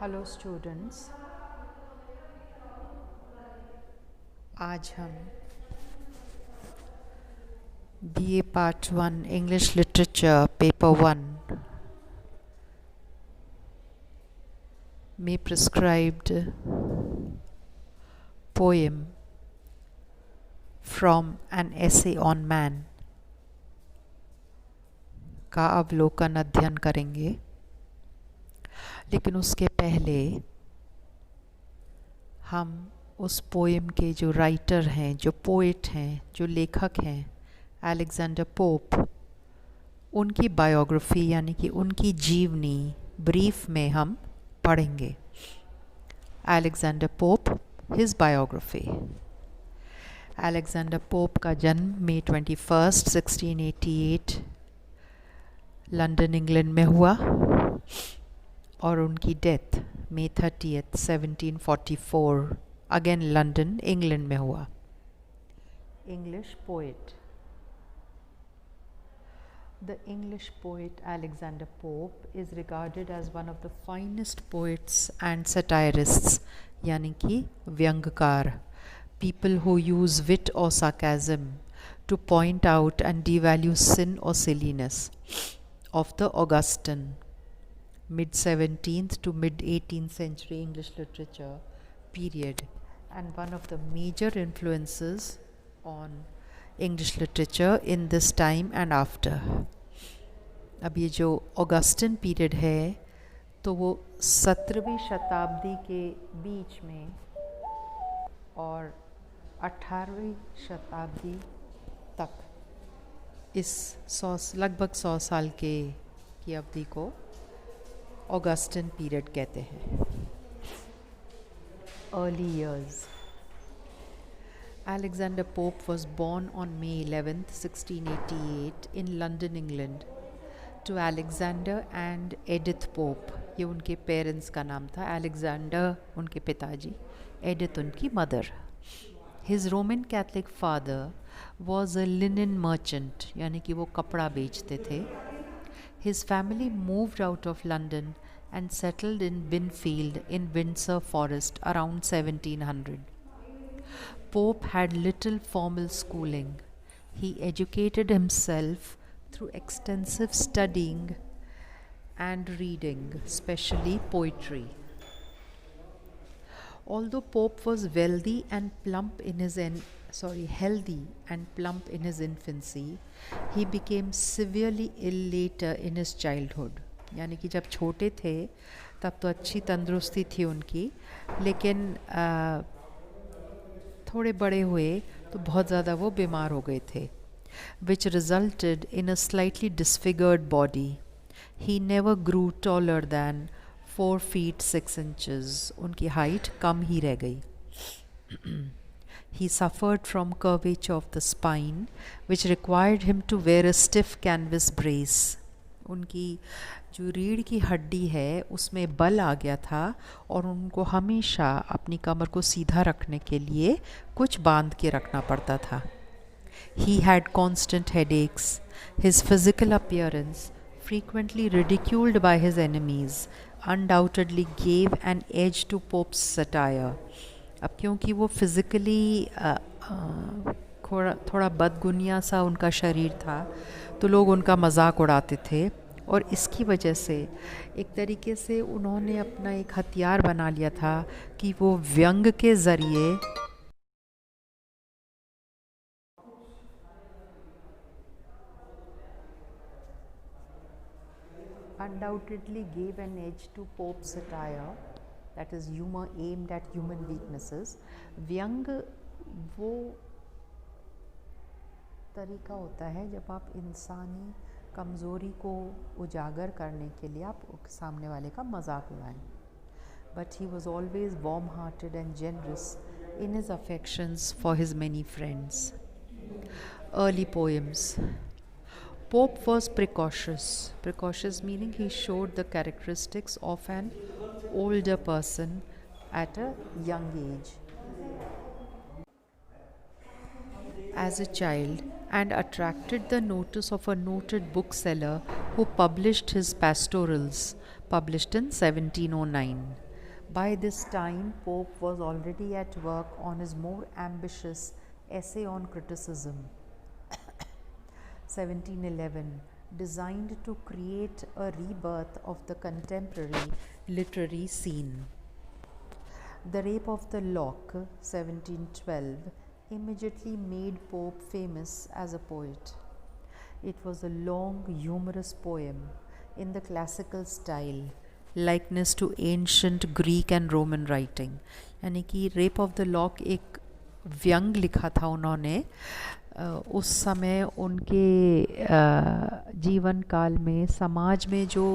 Hello students, आज हम BA part 1 English literature paper 1 में prescribed poem from an essay on man का अवलोकन अध्ययन करेंगे। लेकिन उसके पहले हम उस पोएम के जो राइटर हैं, जो पोएट हैं, जो लेखक हैं, अलेक्जेंडर पोप, उनकी बायोग्राफी यानी कि उनकी जीवनी ब्रीफ में हम पढ़ेंगे। Alexander pope, his biography. Alexander pope का जन्म मई 21, 1688 लंदन इंग्लैंड में हुआ और उनकी डेथ मई 30, 1744 अगेन लंदन इंग्लैंड में हुआ। English poet. The English poet Alexander Pope is regarded as one of the finest poets and satirists, यानी कि व्यंग्यकार, people who use wit or sarcasm to point out and devalue sin or silliness of the Augustan mid-17th to mid-18th century English literature period, and one of the major influences on English literature in this time and after. अब ये जो Augustan period है तो वो 17वीं शताब्दी के बीच में और 18वीं शताब्दी तक इस लगभग 100 साल की अवधि को ऑगस्टन पीरियड कहते हैं। Early years. Alexander Pope was born on May 11, 1688 in London, England, to Alexander and Edith Pope. ये उनके पेरेंट्स का नाम था। Alexander उनके पिताजी, Edith उनकी mother. His Roman Catholic father was a linen merchant, यानी कि वो कपड़ा बेचते थे। His family moved out of London and settled in Binfield in Windsor Forest around 1700. Pope had little formal schooling. He educated himself through extensive studying and reading, especially poetry. Although Pope was healthy and plump in his infancy, he became severely ill later in his childhood. यानी कि जब छोटे थे तब तो अच्छी तंदुरुस्ती थी उनकी, लेकिन थोड़े बड़े हुए तो बहुत ज़्यादा वो बीमार हो गए थे, which resulted in a slightly disfigured body. He never grew taller than 4 feet 6 inches. उनकी हाइट कम ही रह गई। He suffered from curvature of the spine, which required him to wear a stiff canvas brace. उनकी जो रीढ़ की हड्डी है उसमें बल आ गया था और उनको हमेशा अपनी कमर को सीधा रखने के लिए कुछ बांध के रखना पड़ता था। He had constant headaches. His physical appearance, frequently ridiculed by his enemies, undoubtedly gave an edge to Pope's satire. अब क्योंकि वो फिज़िकली थोड़ा बदगुनिया सा उनका शरीर था तो लोग उनका मजाक उड़ाते थे, और इसकी वजह से एक तरीके से उन्होंने अपना एक हथियार बना लिया था कि वो व्यंग के ज़रिए undoubtedly gave an edge to Pope's satire, that is humor aimed at human weaknesses. व्यंग वो तरीका होता है जब आप इंसानी कमज़ोरी को उजागर करने के लिए आप सामने वाले का मजाक उड़ाएं। But he was always warm-hearted and generous in his affections for his many friends. Early poems. Pope was precocious. Precocious meaning he showed the characteristics of an older person at a young age. As a child, and attracted the notice of a noted bookseller who published his pastorals, published in 1709. By this time, Pope was already at work on his more ambitious essay on criticism, 1711, designed to create a rebirth of the contemporary literary scene. The Rape of the Lock, 1712, immediately made Pope famous as a poet. It was a long, humorous poem in the classical style, likeness to ancient Greek and Roman writing. यानी कि rape of the lock एक व्यंग लिखा था उन्होंने उस समय उनके जीवन काल में समाज में जो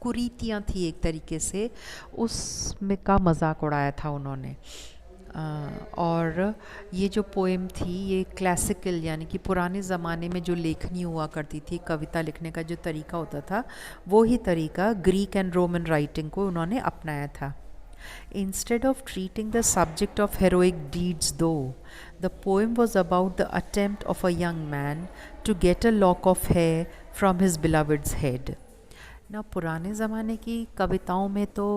कुरीतियाँ थी एक तरीके से उसमें का मजाक उड़ाया था उन्होंने और ये जो पोएम थी ये क्लासिकल यानी कि पुराने ज़माने में जो लेखनी हुआ करती थी कविता लिखने का जो तरीका होता था वो ही तरीका ग्रीक एंड रोमन राइटिंग को उन्होंने अपनाया था. Instead of treating the subject of heroic deeds though, the poem was about the attempt of a young man to get a lock of hair from his beloved's head. ना पुराने ज़माने की कविताओं में तो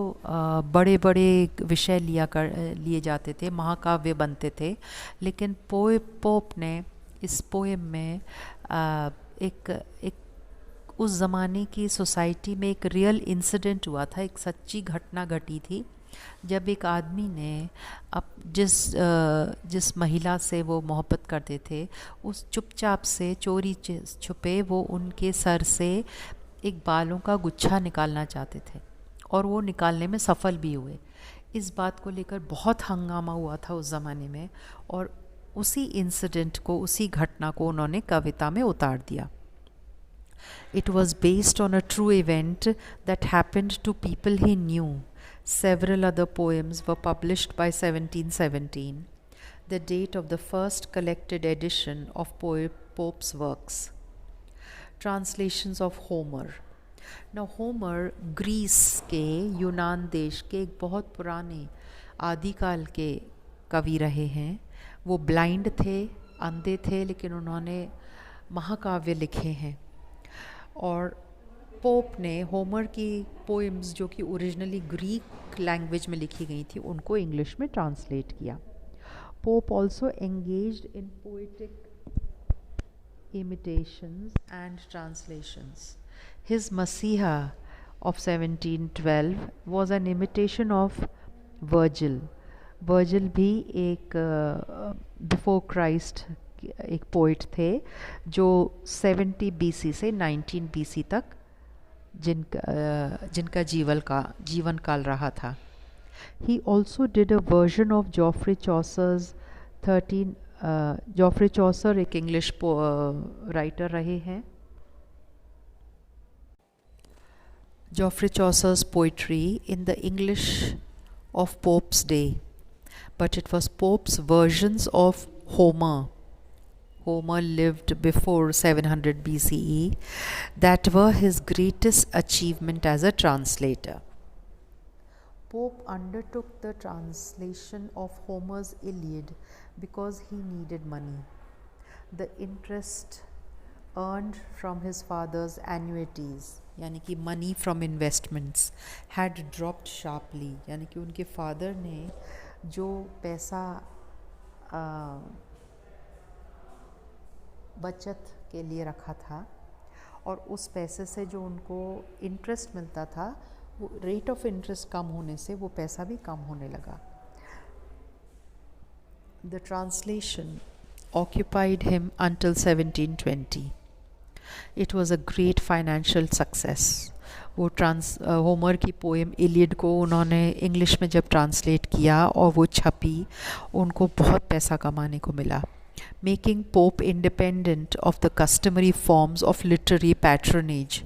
बड़े बड़े विषय लिए जाते थे, महाकाव्य बनते थे, लेकिन पोप ने इस पोएम में एक उस ज़माने की सोसाइटी में एक रियल इंसिडेंट हुआ था, एक सच्ची घटना घटी थी जब एक आदमी ने जिस महिला से वो मोहब्बत करते थे उस चुपचाप से चोरी छुपे वो उनके सर से एक बालों का गुच्छा निकालना चाहते थे और वो निकालने में सफल भी हुए. इस बात को लेकर बहुत हंगामा हुआ था उस ज़माने में और उसी इंसिडेंट को उसी घटना को उन्होंने कविता में उतार दिया. It was based on a true event that happened to people he knew. Several other poems were published by 1717, the date of the first collected edition of Pope's works. Translations of Homer. Now Homer Greece के यूनान देश के एक बहुत पुराने आदिकाल के कवि रहे हैं. वो ब्लाइंड थे, अंधे थे, लेकिन उन्होंने महाकाव्य लिखे हैं और पोप ने होमर की पोएम्स जो कि ओरिजिनली ग्रीक लैंग्वेज में लिखी गई थी उनको इंग्लिश में ट्रांसलेट किया. Pope also engaged in poetic imitations and translations. His Masiha of 1712 was an imitation of Virgil. Virgil भी एक बिफोर क्राइस्ट एक पोइट थे जो 70 BC से 19 BC तक जिनका जीवन काल रहा था. He also did a version of Geoffrey Chaucer's 13 Geoffrey Chaucer एक इंग्लिश राइटर रहे हैं. Geoffrey Chaucer's poetry in the English of Pope's day, but it was Pope's versions of Homer. Homer lived before 700 BCE that were his greatest achievement as a translator. Pope undertook the translation of Homer's Iliad because he needed money. The interest earned from his father's annuities, यानी कि money from investments, had dropped sharply. यानी कि उनके father ने जो पैसा बचत के लिए रखा था और उस पैसे से जो उनको इंटरेस्ट मिलता था वो रेट ऑफ इंटरेस्ट कम होने से वो पैसा भी कम होने लगा. The translation occupied him until 1720. It was a great financial success. वो होमर की पोएम इलियड को उन्होंने इंग्लिश में जब ट्रांसलेट किया और वो छपी उनको बहुत पैसा कमाने को मिला, making Pope independent of the customary forms of literary patronage,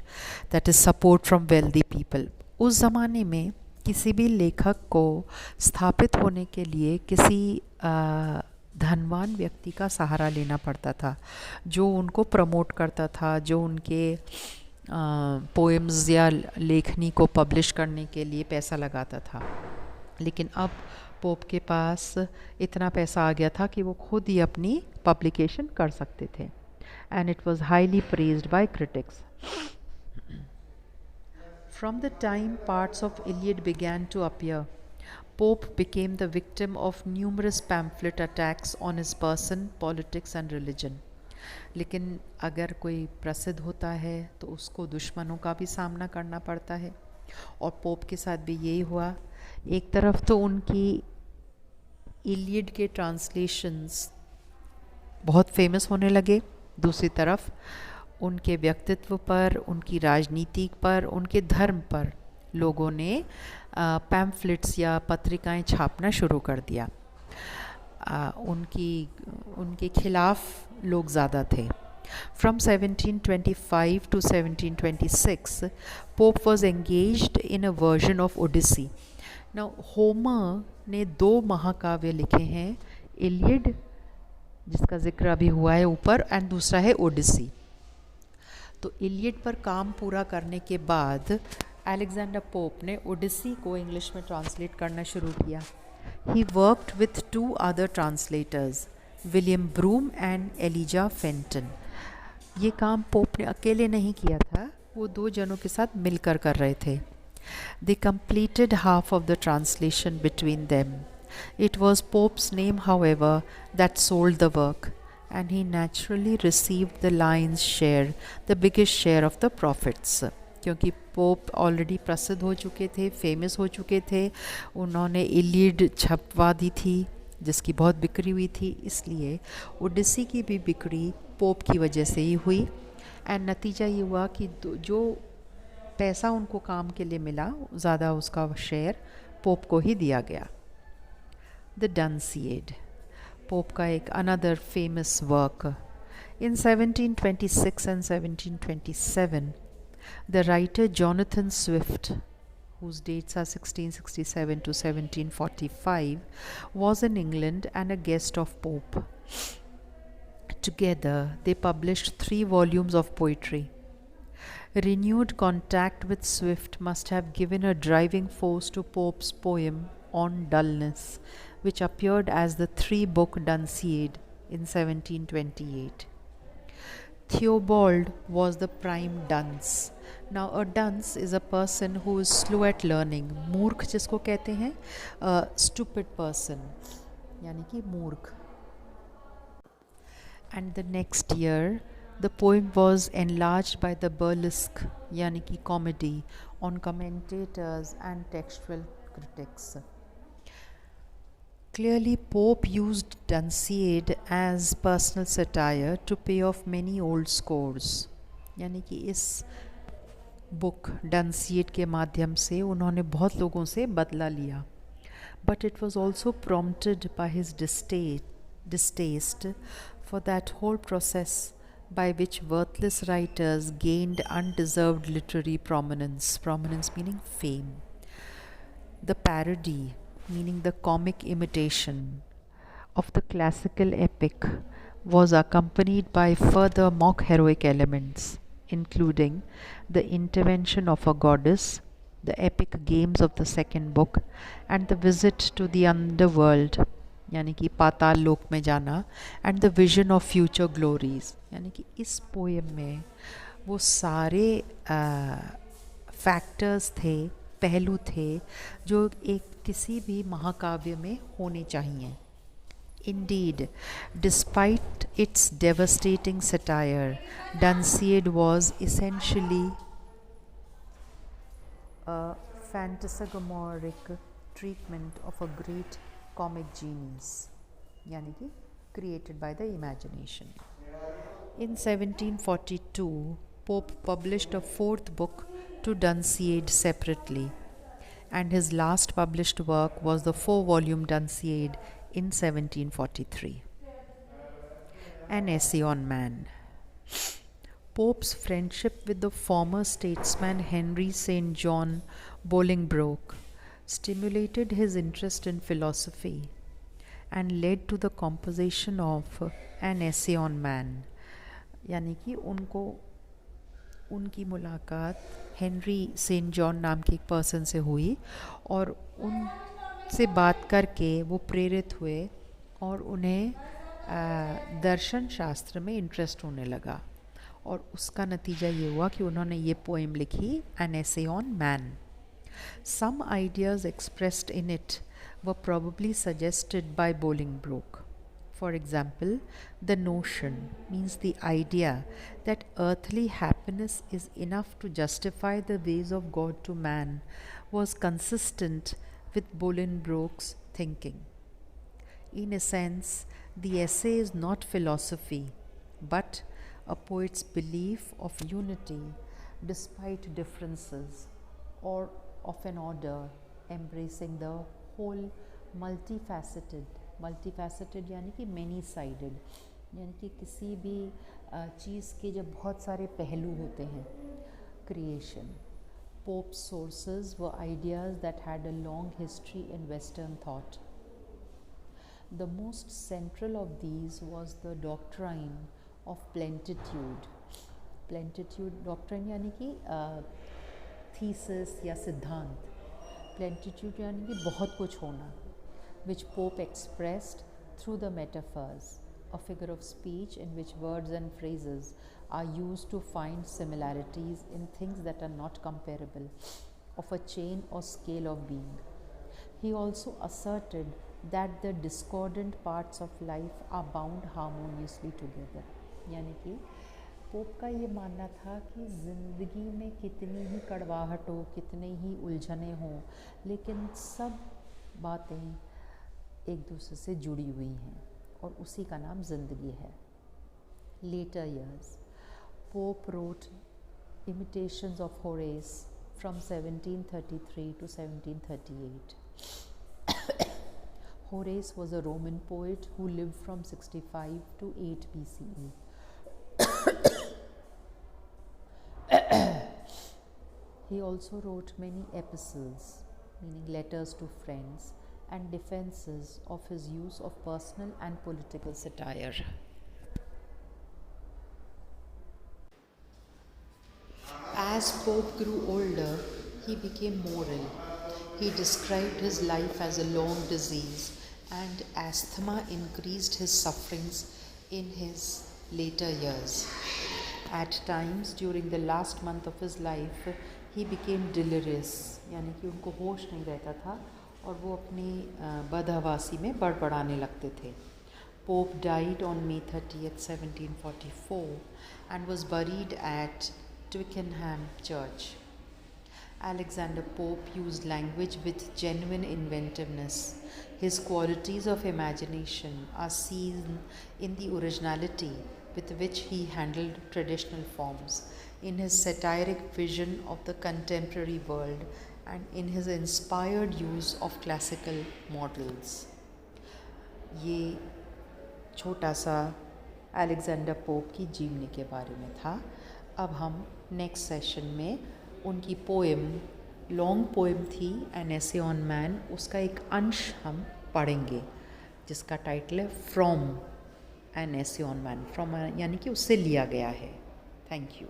that is support from wealthy people. उस ज़माने में किसी भी लेखक को स्थापित होने के लिए किसी धनवान व्यक्ति का सहारा लेना पड़ता था जो उनको प्रमोट करता था, जो उनके पोएम्स या लेखनी को पब्लिश करने के लिए पैसा लगाता था. लेकिन अब पोप के पास इतना पैसा आ गया था कि वो खुद ही अपनी पब्लिकेशन कर सकते थे. And it was highly praised by critics. From the time parts of Iliad began to appear, Pope became the victim of numerous pamphlet attacks on his person, politics and religion. लेकिन अगर कोई प्रसिद्ध होता है तो उसको दुश्मनों का भी सामना करना पड़ता है, और पोप के साथ भी यही हुआ. एक तरफ तो उनकी इलियड के ट्रांसलेशंस बहुत फेमस होने लगे, दूसरी तरफ उनके व्यक्तित्व पर, उनकी राजनीति पर, उनके धर्म पर लोगों ने पैम्फलेट्स या पत्रिकाएं छापना शुरू कर दिया. उनके खिलाफ लोग ज़्यादा थे. From 1725 to 1726, Pope was engaged in a version of Odyssey. Now, Homer ने 2 महाकाव्य लिखे हैं, इलियड जिसका जिक्र अभी हुआ है ऊपर, एंड दूसरा है ओडिसी. तो इलियड पर काम पूरा करने के बाद अलेक्जेंडर पोप ने ओडिसी को इंग्लिश में ट्रांसलेट करना शुरू किया. He worked with 2 other translators, William Broome and Eliza Fenton. ये काम पोप ने अकेले नहीं किया था, वो 2 जनों के साथ मिलकर कर रहे थे. They completed half of the translation between them. It was Pope's name, however, that sold the work, and he naturally received the lion's share, the biggest share of the profits. क्योंकि पोप ऑलरेडी प्रसिद्ध हो चुके थे, famous हो चुके थे, उन्होंने Iliad छपवा दी थी जिसकी बहुत बिक्री हुई थी, इसलिए ओडिसी की भी बिक्री पोप की वजह से ही हुई. एंड नतीजा ये हुआ कि जो पैसा उनको काम के लिए मिला, ज़्यादा उसका शेयर पोप को ही दिया गया. द डंसिएड, पोप का एक another famous work. In 1726 and 1727, the writer Jonathan Swift, whose dates are 1667 to 1745, was in England and a guest of Pope. Together, they published 3 volumes of poetry. Renewed contact with Swift must have given a driving force to Pope's poem On Dullness, which appeared as the 3-book Dunciad in 1728. Theobald was the prime dunce. Now, a dunce is a person who is slow at learning. मूर्ख जिसको कहते हैं, stupid person, यानी कि मूर्ख. And the next year, the poem was enlarged by the burlesque, यानी कि comedy, on commentators and textual critics. Clearly, Pope used Dunciad as personal satire to pay off many old scores. यानी कि इस book डंसिएड के माध्यम से उन्होंने बहुत लोगों से बदला लिया. But it was also prompted by his distaste for that whole process by which worthless writers gained undeserved literary prominence. Prominence meaning fame. The parody, meaning the comic imitation of the classical epic, was accompanied by further mock heroic elements, including the intervention of a goddess, the epic games of the second book, and the visit to the underworld, यानी कि पाताल लोक में जाना, and the vision of future glories. यानी कि इस poem में वो सारे फैक्टर्स थे, पहलू थे, जो एक किसी भी महाकाव्य में होने चाहिए. Indeed, despite its devastating satire, Dunciad was essentially a phantasmagoric treatment of a great comic genius, यानी कि created by the imagination. In 1742, Pope published a 4th book to Dunciad separately, and his last published work was the 4-volume Dunciad in 1743. An Essay on Man. Pope's friendship with the former statesman Henry St. John Bolingbroke stimulated his interest in philosophy and led to the composition of An Essay on Man. यानी कि उनकी मुलाकात Henry Saint John नाम के एक person से हुई, और उनसे बात करके वो प्रेरित हुए और उन्हें दर्शन शास्त्र में इंटरेस्ट होने लगा, और उसका नतीजा ये हुआ कि उन्होंने ये पोएम लिखी, an essay on man. Some ideas expressed in it were probably suggested by Bolingbroke. For example, the notion means the idea that earthly happiness is enough to justify the ways of God to man was consistent with Bolingbroke's thinking. In a sense, the essay is not philosophy, but a poet's belief of unity despite differences, or of an order embracing the whole multifaceted यानी कि many sided, यानी कि किसी भी चीज़ के जब बहुत सारे पहलू होते हैं. Creation. Pope's sources were ideas that had a long history in Western thought. The most central of these was the doctrine of plenitude. Plenitude doctrine यानी कि thesis या सिद्धांत. Plenitude यानी कि बहुत कुछ होना, which Pope expressed through the metaphors, a figure of speech in which words and phrases are used to find similarities in things that are not comparable, of a chain or scale of being. He also asserted that the discordant parts of life are bound harmoniously together. यानी कि pope का ये मानना था कि ज़िंदगी में कितनी ही कड़वाहट हो, कितने ही उलझने हों, लेकिन सब बातें एक दूसरे से जुड़ी हुई हैं और उसी का नाम ज़िंदगी है. Later years, Pope wrote imitations of Horace from 1733 to 1738. Horace was a Roman poet who lived from 65 to 8 BCE. He also wrote many epistles, meaning letters to friends, and defenses of his use of personal and political satire. As Pope grew older, he became moral. He described his life as a long disease, and asthma increased his sufferings in his later years. At times during the last month of his life, he became delirious, यानी कि उनको होश नहीं रहता था और वो अपनी बदहवासी में बड़बड़ाने लगते थे. Pope died on May 30th, 1744 and was buried at Twickenham Church. Alexander Pope used language with genuine inventiveness. His qualities of imagination are seen in the originality with which he handled traditional forms, in his satiric vision of the contemporary world, and in his inspired use of classical models. ये छोटा सा Alexander pope की जीवनी के बारे में था. अब हम नेक्स्ट सेशन में उनकी पोएम, लॉन्ग पोएम थी एन एसे ऑन मैन, उसका एक अंश हम पढ़ेंगे जिसका टाइटल है from an essay on man. From यानी कि उससे लिया गया है. Thank you.